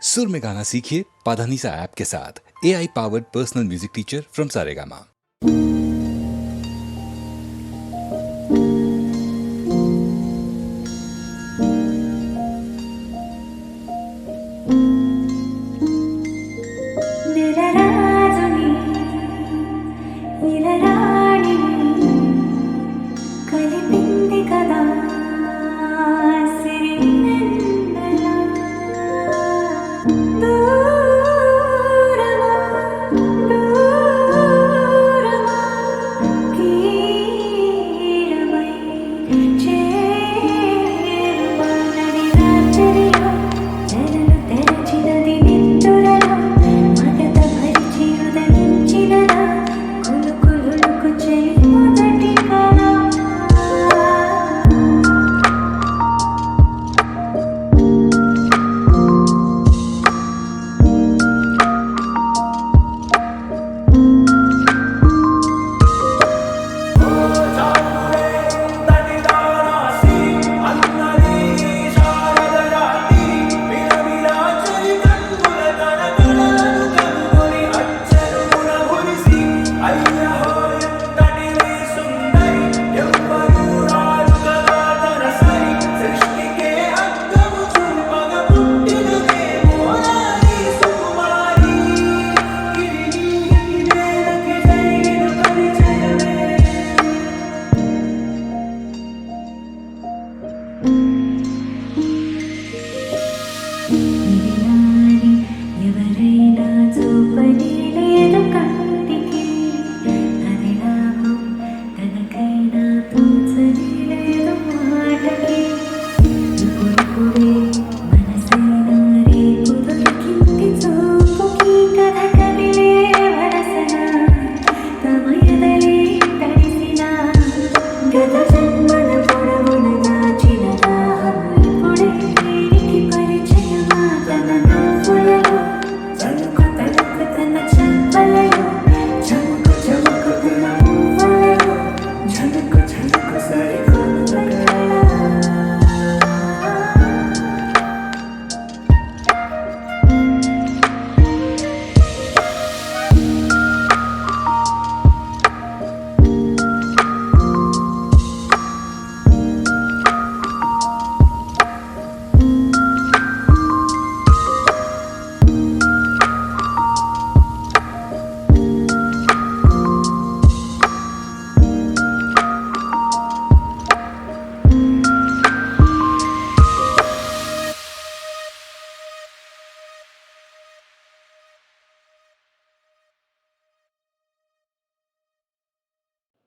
सुर में गाना सीखिए पाधानीसा ऐप के साथ। AI powered personal music teacher from Saregama.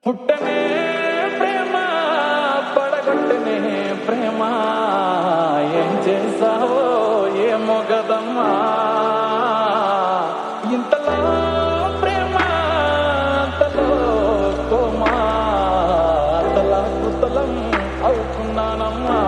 పుట్టనే ప్రేమ పడగొట్టనే ప్రేమ ఏం చేసావో ఏమో గదమ్మా ఇంతలో ప్రేమ అంతలో కోమా అంతలా కుతలం అవుతున్నానమ్మా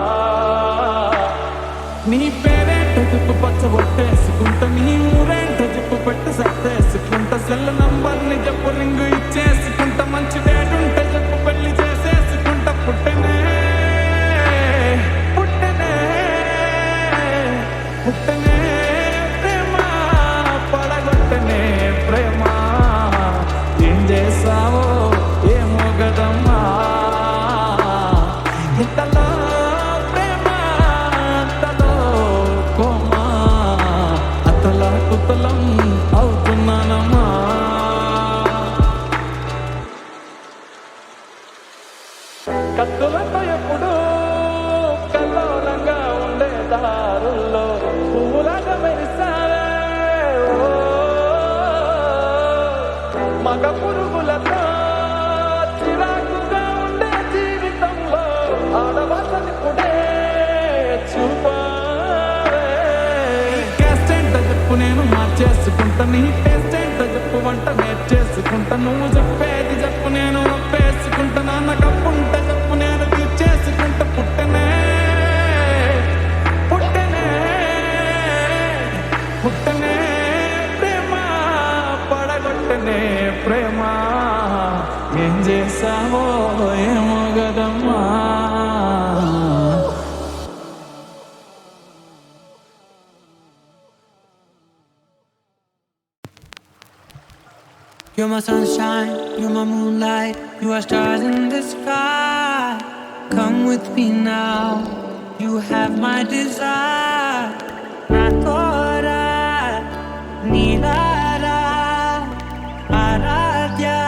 నీ పేరేంట జిప్పు పచ్చ ఒట్టేసుకుంటా నీ ఊరేంట జిప్పు పెట్టి సర్దేసుకుంటా సెల్ నంబర్ని చెప్పు రింగు ఇచ్చేసుకుంటా మంచి డేటుంటే చెప్పు పెళ్లి చేసేసుకుంటా పుట్టనే పుట్టనే పుట్టనే ప్రేమ పడగొట్టనే ప్రేమ ఏం చేసావో ఏమో గదమ్మా ఇంతలో ప్రేమ అంతలో కోమా అతలా కుతలం అవుతున్నానమ్మా కత్తులతో ఎప్పుడు కల్లోలంగా ఉండే దారుల్లో పువ్వులాగా మెరిసావే మగ పురుగులతో చిరాకుగా ఉండే జీవితంలో ఆడవాళ్ళనిప్పుడే చూపావే క్యాస్ట్ ఏంటో చెప్పు నేను మార్చేసుకుంటా నీ టేస్ట్ ఏంటో చెప్పు వంట నేర్చేసుకుంటా నువ్వు చెప్పేది చెప్పు నేను ఒప్పేసుకుంటా నాన్న కప్పుంటే చెప్పు నేను తీర్చేసుకుంటా పుట్టనే పుట్టనే పుట్టనే ప్రేమ పడగొట్టనే ప్రేమ ఏం చేసావో ఏమో గదమ్మా You're my sunshine, you're my moonlight, you are stars in the sky. Come with me now, you have my desire. Natora, Nilara, Aradhya.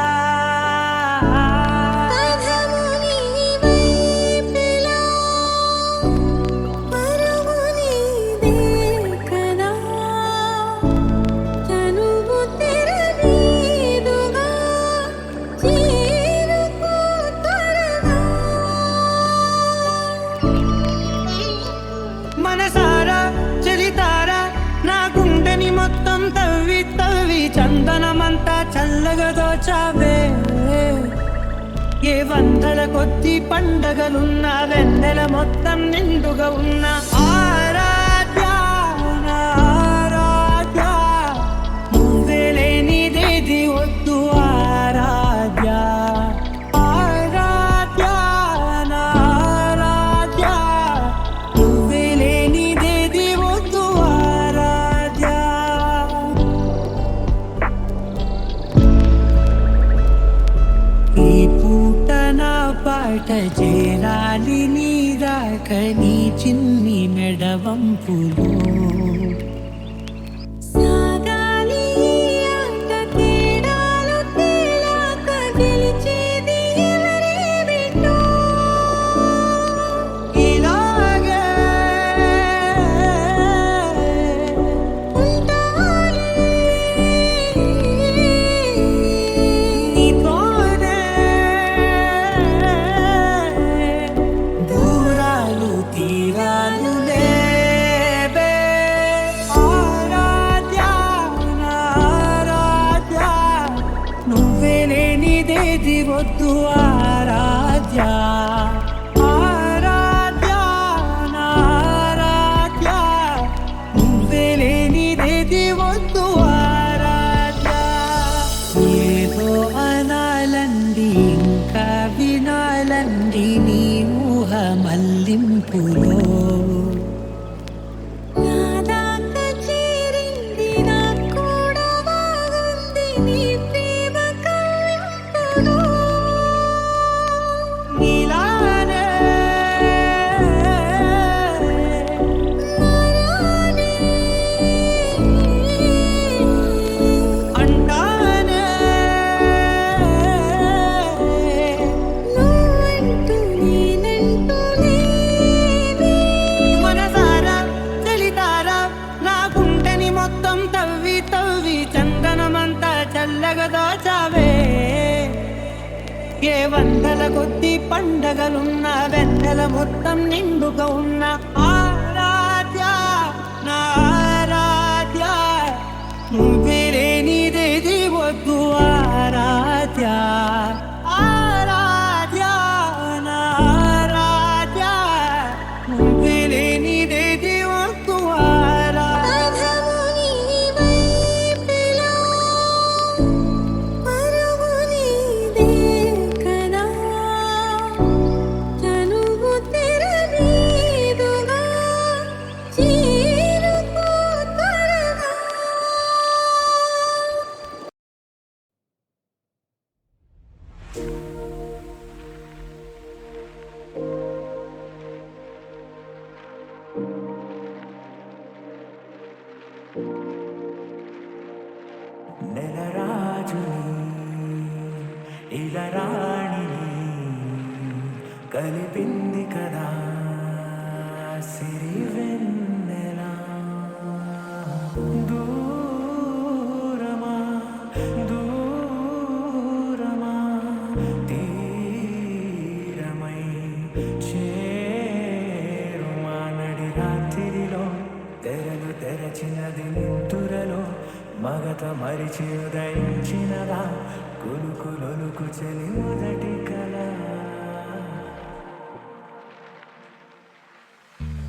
మనసారా చలితారా నా గుండెని మొత్తం తవ్వి తవ్వి చందనమంతా చల్లగా దోచావే. ఏ వందల కొద్ది పండగలున్న వెన్నెల మొత్తం నిండుగా ఉన్న ఆరాధ్య నా ఆరాధ్య, నువ్వే లేనిదేది వద్దు ఆరాధ్య. ఆరాధ్య నా ఆరాధ్య, నువ్వే లేనిదేది వద్దు ఆరాధ్య. ఈ పూట నా పాట చేరాలి నీ రాక నీ చిన్ని మెడవంపులు. సాగాలి ఈ ఆట తేడాలు తేలాక గెలిచేది ఎవరేమిటో. ఇలాగే ఉంటాలి నీతోనే దూరాలు తీరాలు లేవే. ఆరాధ్య నా ఆరాధ్య, నువ్వే లేనిదేది వద్దు ఆరాధ్య. ఆరాధ్య నా ఆరాధ్య, నువ్వే లేనిదేది వద్దు ఆరాధ్య. ఏదో అనాలండి ఇంకా వినాలండి నీ ఊహ మల్లింపులో. నా దాకా చేరింది నాకు కూడా బాగుంది నీ ప్రేమ కవ్వింపులో. నీలానే మారాలి అంటానే నువ్వంటూ నేనంటూ లేనే. మనసారా చలితారా నా గుండెని మొత్తం తవ్వి తవ్వి చందనమంతా చల్లగా దాచావే. ఏ వందల కొద్ది పండగలున్న వెన్నెల మొత్తం నిండుగా ఉన్న ఆరాధ్య నా ఆరాధ్య, నువ్వే లేనిదేది వద్దు ఆరాధ్య. ఆరాధ్య నా ఆరాధ్య, నువ్వే లేనిదేది వద్దు ఆరాధ్య. పదము నీ వైపులో పరుగు నీదే కదా. చనువు తెర మీదుగా చేరుకో త్వరగా. నెలరాజుని ఇలా రాణిని కలిపింది కదా సిరి వెన్నెల. దూరమా దూరమా తీరమై చేరుమా నడి రాత్రిలో తెరలు తెరచినది నిద్దురలో మగత మరిచి ఉదయించినదా కులుకులొలుకు చెలి మొదటి కళ.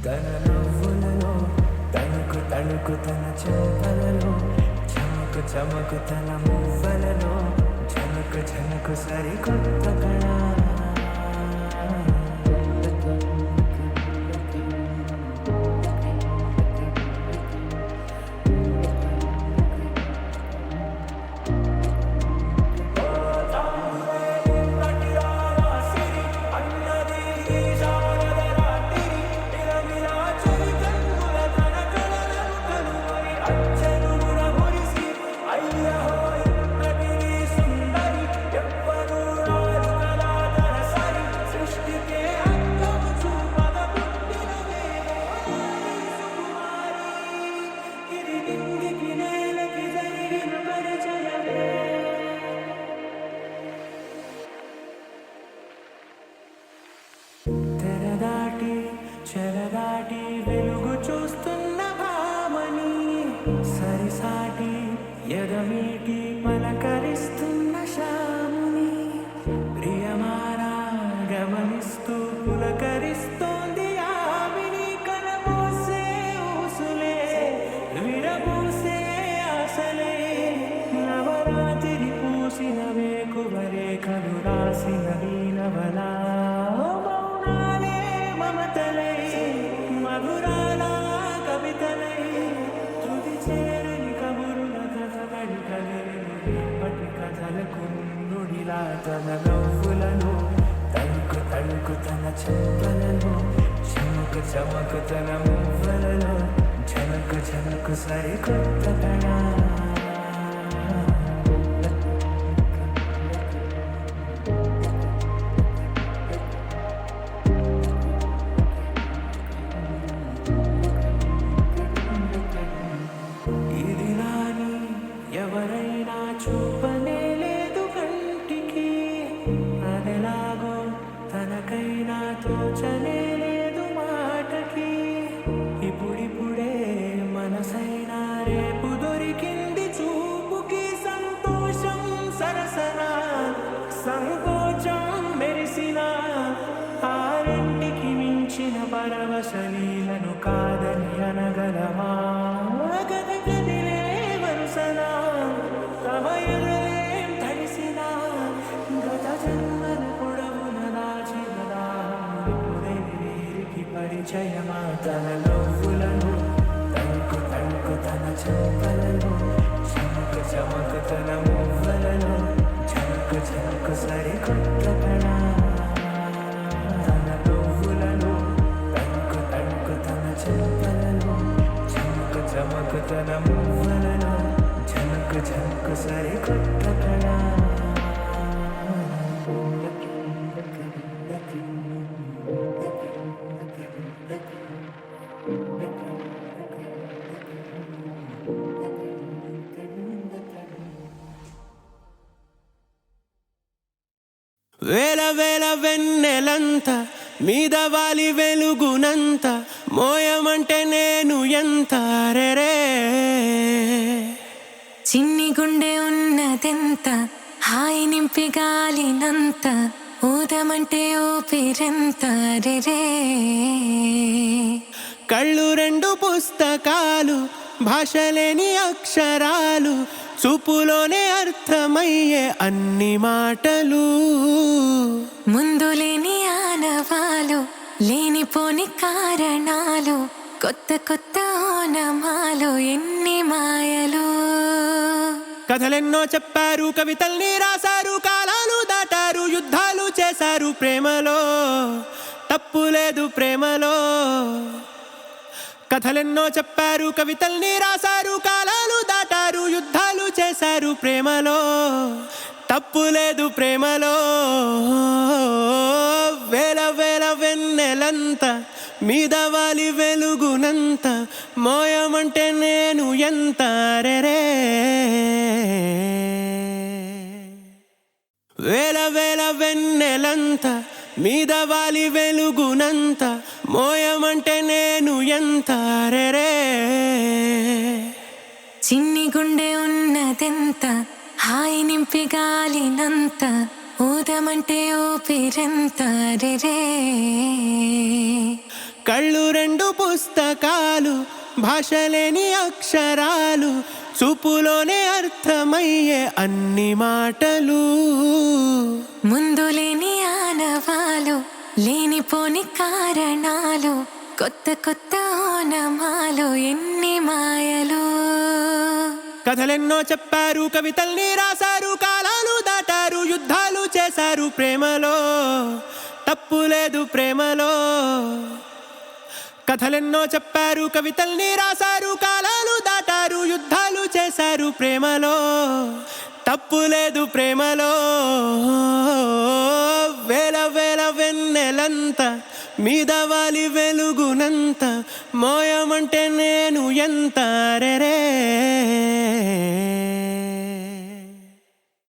తన నవ్వులలో తణుకు తణుకు తన చెంపలలో చమకు చమకు తన మువ్వలలో చమకు చమకు సరికొత్త కళ. సరిసాటి ఎగమీటి పలకరిస్తున్న శాముని ప్రియమారా గమనిస్తూ పులకరిస్తోంది ఆవిని కనబోసే ఊసులే విరబూసే ఆశలే నవరాత్రి పూసిన వేకువరే కలు రాసిన వీణవలా మౌనాలే మమతలై మధురాల కవితలై తుది చేరని కబురుల కథలడి కదిలిను రేపటి కథలకు నుడిలా తన నవ్వులను తణుకు తణుకు తన చెంపలలో చమకు చమకు తన మువ్వలలో జనకు జనకు సరికొత్త కళ ఇది నాని ఎవరైనా చూపనే లేదు కంటికి అదెలాగో తనకైనా తోచనే లేదు మాటకి ఇప్పుడిప్పుడే మనసైనా రేపు దొరికింది చూపుకి సంతోషం సరసన సంకోచం మెరిసిన ఆరింటికి మించిన పరవశలీలను కాదని అనగలమా గద గదిలే వరుసన తమ ఎదురేం తడిసిన గత జన్మల పొడవున దాచిన ఇప్పుడే వీరికి పరిచయమా తన నవ్వులను తణుకు తణుకు తన చెంపలలో చమకు చమకు తన మువ్వలలో చమకు చమకు సరికొత్త కళ తన నవ్వులను తణుకు తణుకు తన చెంపలలో చమకు చమకు తన మువ్వలలో చమకు చమకు సరికొత్త కళ వేల వేల వెన్నెలంత మీద వాలి వెలుగునంత మోయమంటే నేను ఎంత రెరే చిన్ని గుండె ఉన్నదెంత హాయి నింపి గాలినంత ఊదమంటే ఊపిరెంత రెరే కళ్ళు రెండు పుస్తకాలు భాషలేని అక్షరాలు చూపులోనే అర్థమయ్యే అన్ని మాటలు ముందు లేని ఆనవాలు లేనిపోని కారణాలు కొత్త కొత్త ఓనమాలు ఎన్ని మాయలు కథలెన్నో చెప్పారు కవితల్ని రాశారు కాలాలు దాటారు యుద్ధాలు చేశారు ప్రేమలో తప్పు లేదు ప్రేమలో కథలెన్నో చెప్పారు కవితల్ని రాశారు కాలాలు దాటారు యుద్ధాలు చేశారు ప్రేమలో తప్పు లేదు ప్రేమలో వేల వేల వెన్నెలంత మీద వాలి వెలుగునంత మోయమంటే నేను ఎంత రెరే వేల వేల వెన్నెలంత మీద వాలి వెలుగునంత మోయమంటే నేను ఎంత రెరే చిన్ని గుండె ఉన్నదెంత హాయి నింపి గాలినంత ఊదమంటే ఊపిరెంత రెరే కళ్ళు రెండు పుస్తకాలు భాషలేని అక్షరాలు చూపులోనే అర్థమయ్యే అన్ని మాటలు ముందు లేని ఆనవాలు లేనిపోని కారణాలు కొత్త కొత్త ఓనమాలు ఎన్ని మాయలు కథలెన్నో చెప్పారు కవితల్ని రాశారు కాలాలు దాటారు యుద్ధాలు చేశారు ప్రేమలో తప్పు లేదు ప్రేమలో కథలెన్నో చెప్పారు కవితల్ని రాశారు కాలాలు దాటారు యుద్ధాలు చేశారు ప్రేమలో తప్పు లేదు ప్రేమలో వేల వేల వెన్నెలంత మీద వాలి వెలుగునంత మోయమంటే నేను ఎంత రెరే